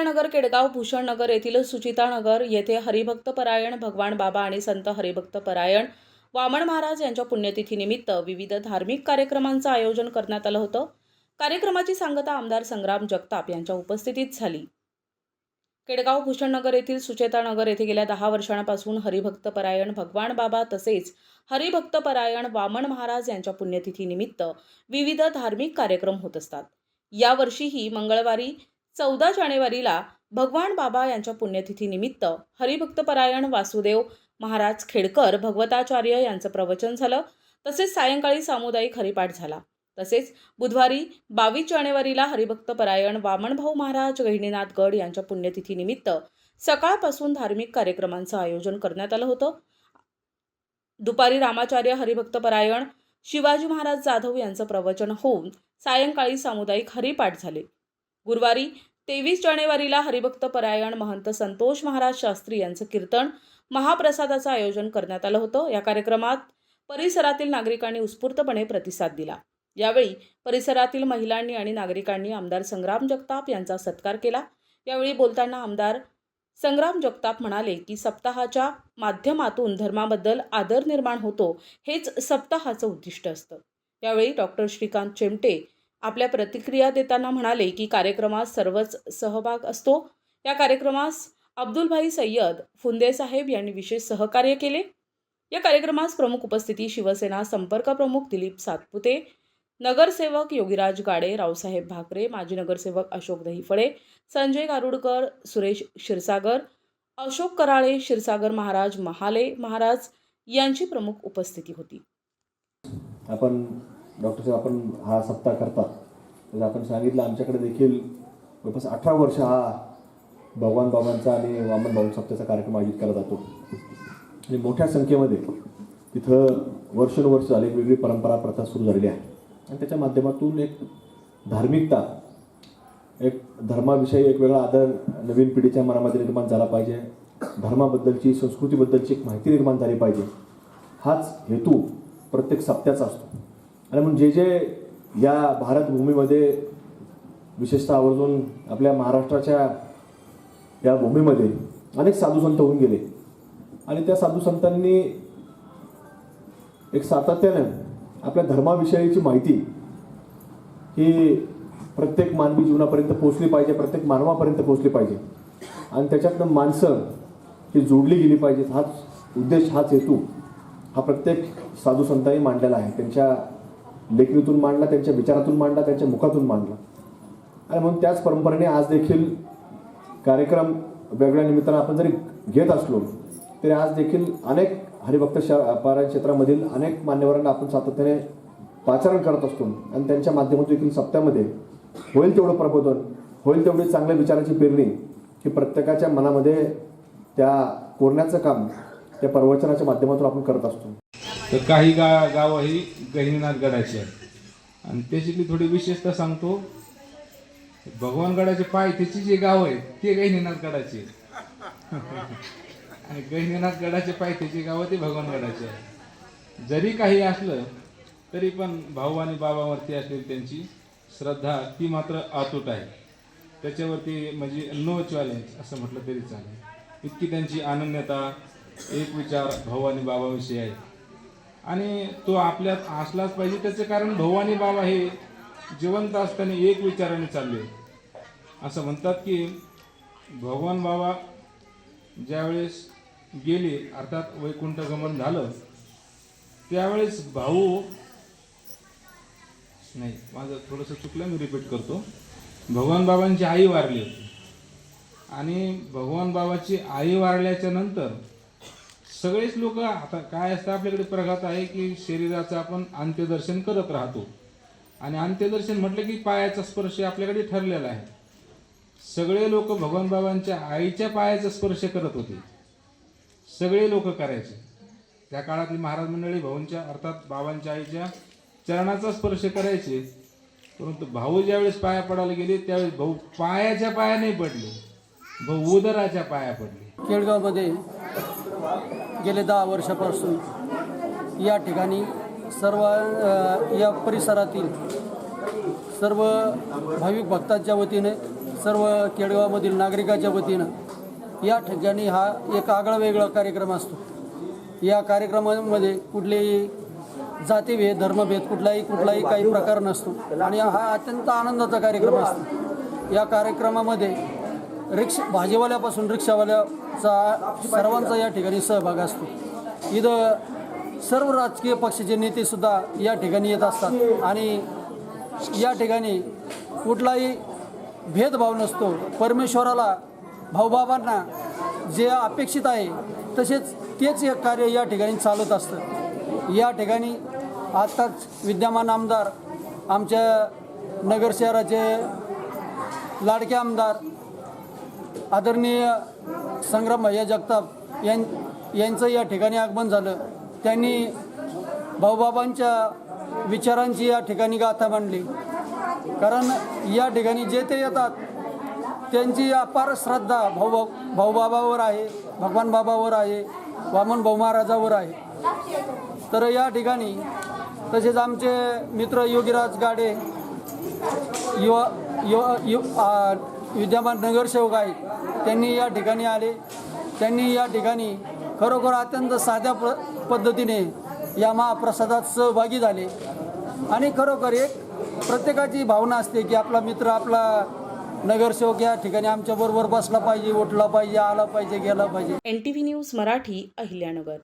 सुचेतानगर, केडगाव, भूषणनगर येथील सुचितानगर येथे हरिभक्तपरायण भगवान बाबा आणि संत हरिभक्तपरायण वामन महाराज यांच्या पुण्यतिथीनिमित्त विविध धार्मिक कार्यक्रमांचं आयोजन करण्यात आलं होतं. कार्यक्रमाची सांगता आमदार संग्राम जगताप यांच्या उपस्थितीत झाली. केडगाव, भूषणनगर येथील सुचेतानगर येथे गेल्या 10 वर्षांपासून हरिभक्तपरायण भगवान बाबा तसेच हरिभक्तपरायण वामन महाराज यांच्या पुण्यतिथीनिमित्त विविध धार्मिक कार्यक्रम होत असतात. यावर्षीही मंगळवारी 14 जानेवारीला भगवान बाबा यांच्या पुण्यतिथीनिमित्त हरिभक्तपरायण वासुदेव महाराज खेडकर भगवताचार्य यांचं प्रवचन झालं. तसेच सायंकाळी सामुदायिक हरिपाठ झाला. तसेच बुधवारी 22 जानेवारीला हरिभक्तपरायण वामनभाऊ महाराज गहिनीनाथगड यांच्या पुण्यतिथीनिमित्त सकाळपासून धार्मिक कार्यक्रमांचं आयोजन करण्यात आलं होतं. दुपारी रामाचार्य हरिभक्तपरायण शिवाजी महाराज जाधव यांचं प्रवचन होऊन सायंकाळी सामुदायिक हरिपाठ झाले. गुरुवारी 23 जानेवारीला हरिभक्तपरायण महंत संतोष महाराज शास्त्री यांचं कीर्तन महाप्रसादाचं आयोजन करण्यात आलं होतं. या कार्यक्रमात परिसरातील नागरिकांनी उत्स्फूर्तपणे प्रतिसाद दिला. यावेळी परिसरातील महिलांनी आणि नागरिकांनी आमदार संग्राम जगताप यांचा सत्कार केला. यावेळी बोलताना आमदार संग्राम जगताप म्हणाले की सप्ताहाच्या माध्यमातून धर्माबद्दल आदर निर्माण होतो, हेच सप्ताहाचं उद्दिष्ट असतं. यावेळी डॉक्टर श्रीकांत चेमटे आपल्या प्रतिक्रिया देताना म्हणाले की कार्यक्रमात सर्वच सहभाग असतो. या कार्यक्रमास अब्दुलभाई सय्यद फुंदे साहेब यांनी विशेष सहकार्य केले. या कार्यक्रमास प्रमुख उपस्थिती शिवसेना संपर्क प्रमुख दिलीप सातपुते, नगरसेवक योगीराज गाडे, रावसाहेब भाकरे, माजी नगरसेवक अशोक दहीफळे, संजय गारुडकर, सुरेश क्षीरसागर, अशोक कराळे, क्षीरसागर महाराज, महाले महाराज यांची प्रमुख उपस्थिती होती. आपण डॉक्टर साहेब आपण हा सप्ताह करतात, तर आपण सांगितलं आमच्याकडे देखील जवळपास 18 वर्ष हा भगवान बाबांचा आणि वामन भाऊ सप्ताहाचा कार्यक्रम आयोजित केला जातो. आणि मोठ्या संख्येमध्ये तिथं वर्षानुवर्ष झाली वेगळी परंपरा प्रथा सुरू झालेली आहे. आणि त्याच्या माध्यमातून एक धार्मिकता, एक धर्माविषयी एक वेगळा आदर नवीन पिढीच्या मनामध्ये निर्माण झाला पाहिजे. धर्माबद्दलची, संस्कृतीबद्दलची एक माहिती निर्माण झाली पाहिजे. हाच हेतू प्रत्येक सप्त्याचा असतो. आणि म्हणून जे या भारतभूमीमध्ये विशेषतः आवर्जून आपल्या महाराष्ट्राच्या या भूमीमध्ये अनेक साधुसंत होऊन गेले आणि त्या साधुसंतांनी एक सातत्यानं आपल्या धर्माविषयीची माहिती ही प्रत्येक मानवी जीवनापर्यंत पोहोचली पाहिजे, प्रत्येक मानवापर्यंत पोहोचली पाहिजे आणि त्याच्यातनं माणसं ही जोडली गेली पाहिजेत. हाच उद्देश, हाच हेतू हा प्रत्येक साधुसंतांनी मांडलेला आहे. त्यांच्या लेखणीतून मांडला, त्यांच्या विचारातून मांडला, त्यांच्या मुखातून मांडला. आणि म्हणून त्याच परंपरेने आज देखील कार्यक्रम वेगळ्या निमित्तानं आपण जरी घेत असलो तरी आज देखील अनेक हरिभक्त पारायण क्षेत्रामधील अनेक मान्यवरांना आपण सातत्याने पाचारण करत असतो. आणि त्यांच्या माध्यमातून देखील सप्त्यामध्ये होईल तेवढं प्रबोधन, होईल तेवढी चांगल्या विचाराची पेरणी ही प्रत्येकाच्या मनामध्ये त्या कोरण्याचं काम त्या प्रवचनाच्या माध्यमातून आपण करत असतो. तर काही गावं ही गहिनीनाथगडाची आहेत आणि त्याच्यातली थोडी विशेषता सांगतो. भगवानगडाचे पायथ्याची जे गाव आहेत ते गहिनीनाथगडाचे आणि गहिनीनाथगडाचे पायथ्याची गावं ते भगवानगडाचे आहे. जरी काही असलं तरी पण भाऊ आणि बाबावरती असलेली त्यांची श्रद्धा ती मात्र अतूट आहे. त्याच्यावरती म्हणजे नो चॅलेंज असं म्हटलं तरी चालेल. इतकी त्यांची अनन्यता, एक विचार भाऊ आणि बाबाविषयी आहे आणि तो आपल्यात असलाच पाहिजे. त्याचं कारण भाऊ आणि बाबा हे जिवंत असताना एक विचाराने चालले. असं म्हणतात की भगवान बाबा ज्यावेळेस गेले, अर्थात वैकुंठ गमन झालं, त्यावेळेस भाऊ नाही, माझं थोडंसं चुकलं, मी रिपीट करतो. भगवान बाबांची आई वारली होती आणि भगवान बाबाची आई वारल्याच्या नंतर सगळेच लोक, आता काय असतं आपल्याकडे प्रघात आहे की शरीराचं आपण अंत्यदर्शन करत राहतो आणि अंत्यदर्शन म्हटलं की पायाचा स्पर्श आपल्याकडे ठरलेला आहे. सगळे लोक भगवान बाबांच्या आईच्या पायाचा स्पर्श करत होते, सगळे लोक करायचे. त्या काळातली महाराज मंडळी भाऊंच्या अर्थात बाबांच्या आईच्या चरणाचा स्पर्श करायचे. परंतु भाऊ ज्यावेळेस पाया पडायला गेले त्यावेळेस भाऊ पायाच्या पाया नाही पडले, भाऊ उदराच्या पाया पडले. केडगावमध्ये गेले 10 वर्षापासून या ठिकाणी सर्व या परिसरातील सर्व भाविक भक्तांच्या वतीने सर्व केडगावमधील नागरिकाच्या वतीनं या ठिकाणी हा एक आगळा वेगळा कार्यक्रम असतो. या कार्यक्रमामध्ये कुठलेही जातीभेद धर्मभेद कुठलाही काही प्रकार नसतो आणि हा अत्यंत आनंदाचा कार्यक्रम असतो. या कार्यक्रमामध्ये भाजीवाल्यापासून रिक्षावाल्याचा सर्वांचा या ठिकाणी सहभाग असतो. इथं सर्व राजकीय पक्षाचे नेतेसुद्धा या ठिकाणी येत असतात आणि या ठिकाणी कुठलाही भेदभाव नसतो. परमेश्वराला भाऊबाबांना जे अपेक्षित आहे तेच हे कार्य या ठिकाणी चालत असतं. या ठिकाणी आत्ताच विद्यमान आमदार आमच्या नगर शहराचे लाडके आमदार आदरणीय संग्राम भैया जगताप यांचं या ठिकाणी आगमन झालं. त्यांनी भाऊबाबांच्या विचारांची या ठिकाणी गाथा मांडली. कारण या ठिकाणी जे ते येतात त्यांची अपार श्रद्धा भाऊबाबावर आहे, भगवान बाबावर आहे, वामन भाऊ महाराजावर आहे. तर या ठिकाणी तसेच आमचे मित्र योगीराज गाडे विद्यमान नगरसेवक आहेत, त्यांनी या ठिकाणी आले. त्यांनी या ठिकाणी खरोखर अत्यंत साध्या पद्धतीने या महाप्रसादात सहभागी झाले आणि खरोखर एक प्रत्येकाची भावना असते की आपला मित्र आपला नगरसेवक या ठिकाणी आमच्याबरोबर बसला पाहिजे, उठला पाहिजे, आला पाहिजे, गेला पाहिजे. NTV news Marathi, Ahilyanagar.